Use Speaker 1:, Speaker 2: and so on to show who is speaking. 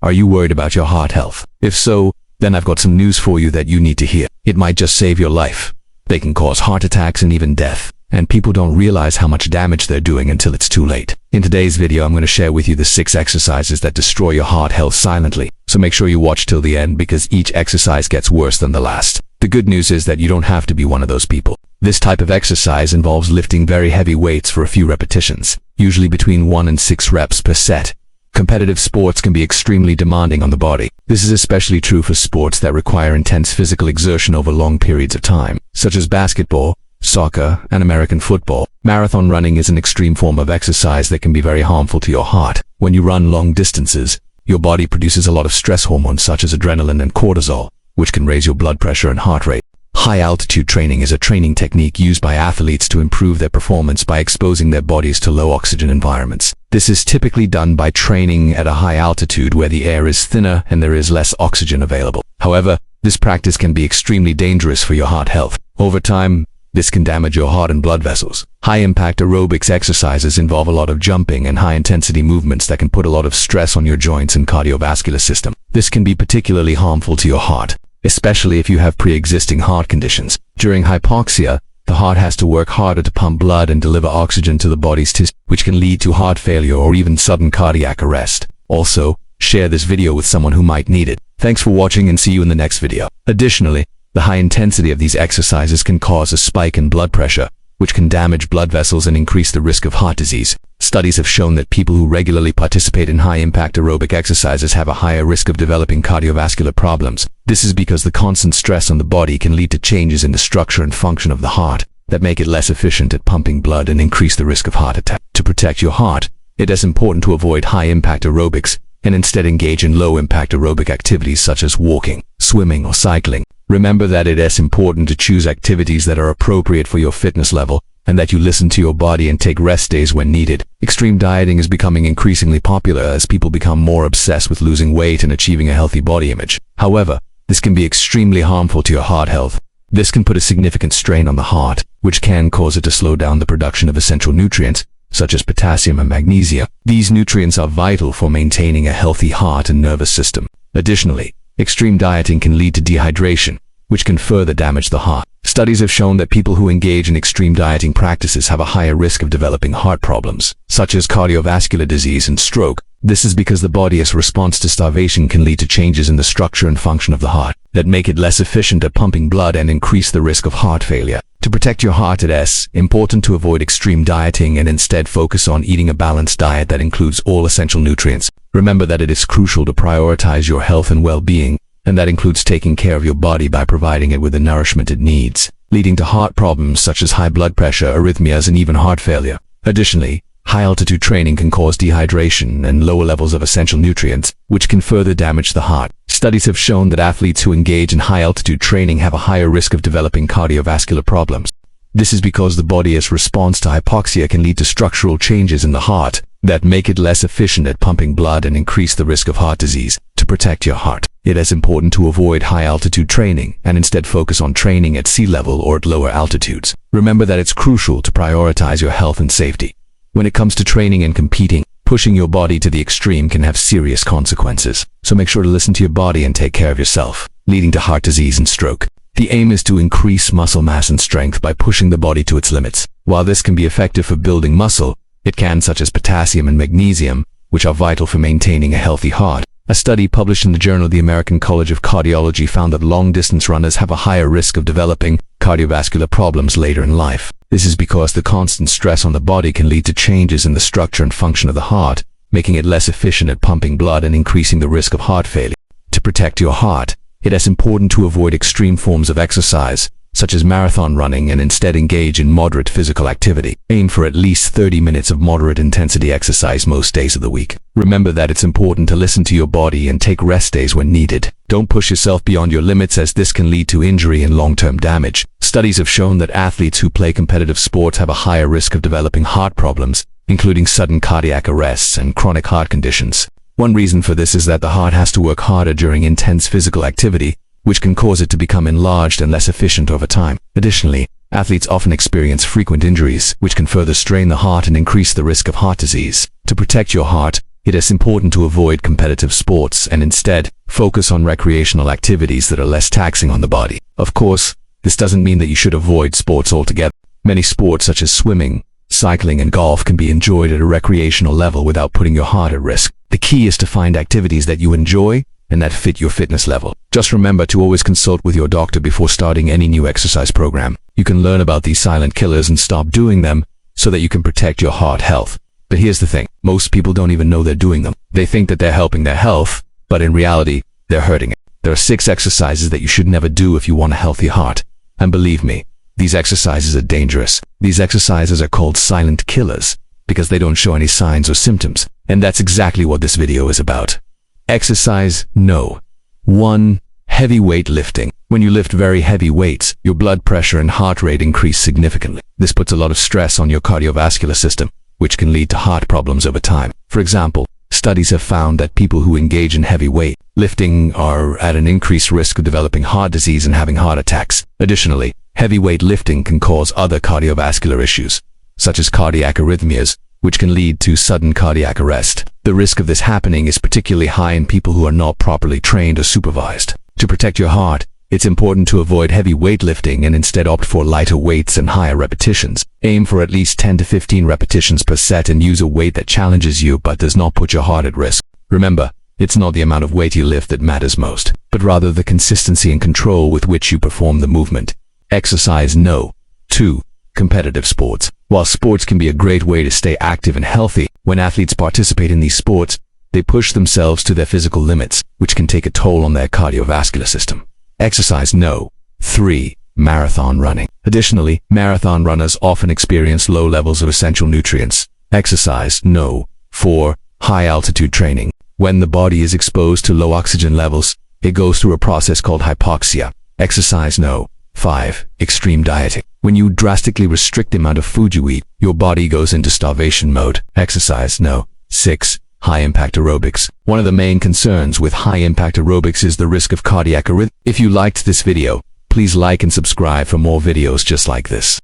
Speaker 1: Are you worried about your heart health? If so, then I've got some news for you that you need to hear. It might just save your life. They can cause heart attacks and even death, and people don't realize how much damage they're doing until it's too late. In today's video, I'm going to share with you the 6 exercises that destroy your heart health silently. So make sure you watch till the end because each exercise gets worse than the last. The good news is that you don't have to be one of those people. This type of exercise involves lifting very heavy weights for a few repetitions, usually between 1 and 6 reps per set. Competitive sports can be extremely demanding on the body. This is especially true for sports that require intense physical exertion over long periods of time, such as basketball, soccer, and American football. Marathon running is an extreme form of exercise that can be very harmful to your heart. When you run long distances, your body produces a lot of stress hormones such as adrenaline and cortisol, which can raise your blood pressure and heart rate. High-altitude training is a training technique used by athletes to improve their performance by exposing their bodies to low-oxygen environments. This is typically done by training at a high altitude where the air is thinner and there is less oxygen available. However, this practice can be extremely dangerous for your heart health. Over time, this can damage your heart and blood vessels. High-impact aerobics exercises involve a lot of jumping and high-intensity movements that can put a lot of stress on your joints and cardiovascular system. This can be particularly harmful to your heart, especially if you have pre-existing heart conditions. During hypoxia, the heart has to work harder to pump blood and deliver oxygen to the body's tissues, which can lead to heart failure or even sudden cardiac arrest. Also, share this video with someone who might need it. Thanks for watching and see you in the next video. Additionally, the high intensity of these exercises can cause a spike in blood pressure, which can damage blood vessels and increase the risk of heart disease. Studies have shown that people who regularly participate in high-impact aerobic exercises have a higher risk of developing cardiovascular problems. This is because the constant stress on the body can lead to changes in the structure and function of the heart that make it less efficient at pumping blood and increase the risk of heart attack. To protect your heart, it is important to avoid high-impact aerobics and instead engage in low-impact aerobic activities such as walking, swimming, or cycling. Remember that it is important to choose activities that are appropriate for your fitness level and that you listen to your body and take rest days when needed. Extreme dieting is becoming increasingly popular as people become more obsessed with losing weight and achieving a healthy body image. However, this can be extremely harmful to your heart health. This can put a significant strain on the heart, which can cause it to slow down the production of essential nutrients, such as potassium and magnesium. These nutrients are vital for maintaining a healthy heart and nervous system. Additionally, extreme dieting can lead to dehydration, which can further damage the heart. Studies have shown that people who engage in extreme dieting practices have a higher risk of developing heart problems, such as cardiovascular disease and stroke. This is because the body's response to starvation can lead to changes in the structure and function of the heart that make it less efficient at pumping blood and increase the risk of heart failure. To protect your heart, it is important to avoid extreme dieting and instead focus on eating a balanced diet that includes all essential nutrients. Remember that it is crucial to prioritize your health and well-being, and that includes taking care of your body by providing it with the nourishment it needs, leading to heart problems such as high blood pressure, arrhythmias, and even heart failure. Additionally, high-altitude training can cause dehydration and lower levels of essential nutrients, which can further damage the heart. Studies have shown that athletes who engage in high-altitude training have a higher risk of developing cardiovascular problems. This is because the body's response to hypoxia can lead to structural changes in the heart that make it less efficient at pumping blood and increase the risk of heart disease. To protect your heart, it is important to avoid high-altitude training and instead focus on training at sea level or at lower altitudes. Remember that it's crucial to prioritize your health and safety. When it comes to training and competing, pushing your body to the extreme can have serious consequences. So make sure to listen to your body and take care of yourself, leading to heart disease and stroke. The aim is to increase muscle mass and strength by pushing the body to its limits. While this can be effective for building muscle, it can, such as potassium and magnesium, which are vital for maintaining a healthy heart. A study published in the Journal of the American College of Cardiology found that long-distance runners have a higher risk of developing cardiovascular problems later in life. This is because the constant stress on the body can lead to changes in the structure and function of the heart, making it less efficient at pumping blood and increasing the risk of heart failure. To protect your heart, it is important to avoid extreme forms of exercise, such as marathon running, and instead engage in moderate physical activity. Aim for at least 30 minutes of moderate intensity exercise most days of the week. Remember that it's important to listen to your body and take rest days when needed. Don't push yourself beyond your limits as this can lead to injury and long-term damage. Studies have shown that athletes who play competitive sports have a higher risk of developing heart problems, including sudden cardiac arrests and chronic heart conditions. One reason for this is that the heart has to work harder during intense physical activity, which can cause it to become enlarged and less efficient over time. Additionally, athletes often experience frequent injuries, which can further strain the heart and increase the risk of heart disease. To protect your heart, it is important to avoid competitive sports and instead focus on recreational activities that are less taxing on the body. Of course, this doesn't mean that you should avoid sports altogether. Many sports such as swimming, cycling, and golf can be enjoyed at a recreational level without putting your heart at risk. The key is to find activities that you enjoy and that fit your fitness level. Just remember to always consult with your doctor before starting any new exercise program. You can learn about these silent killers and stop doing them so that you can protect your heart health. But here's the thing, most people don't even know they're doing them. They think that they're helping their health, but in reality, they're hurting it. There are 6 exercises that you should never do if you want a healthy heart. And believe me, these exercises are dangerous. These exercises are called silent killers because they don't show any signs or symptoms. And that's exactly what this video is about. Exercise no. 1. Heavy weight lifting. When you lift very heavy weights, your blood pressure and heart rate increase significantly. This puts a lot of stress on your cardiovascular system, which can lead to heart problems over time. For example, studies have found that people who engage in heavy weight lifting are at an increased risk of developing heart disease and having heart attacks. Additionally, heavy weight lifting can cause other cardiovascular issues, such as cardiac arrhythmias, which can lead to sudden cardiac arrest. The risk of this happening is particularly high in people who are not properly trained or supervised. To protect your heart, it's important to avoid heavy weightlifting and instead opt for lighter weights and higher repetitions. Aim for at least 10 to 15 repetitions per set and use a weight that challenges you but does not put your heart at risk. Remember, it's not the amount of weight you lift that matters most, but rather the consistency and control with which you perform the movement. Exercise no. 2. Competitive sports. While sports can be a great way to stay active and healthy, when athletes participate in these sports, they push themselves to their physical limits, which can take a toll on their cardiovascular system. Exercise no. 3. Marathon running. Additionally, marathon runners often experience low levels of essential nutrients. Exercise no. 4. High altitude training. When the body is exposed to low oxygen levels, it goes through a process called hypoxia. Exercise no. 5. Extreme dieting. When you drastically restrict the amount of food you eat, your body goes into starvation mode. Exercise no. 6. High-impact aerobics. One of the main concerns with high-impact aerobics is the risk of cardiac arrhythmia. If you liked this video, please like and subscribe for more videos just like this.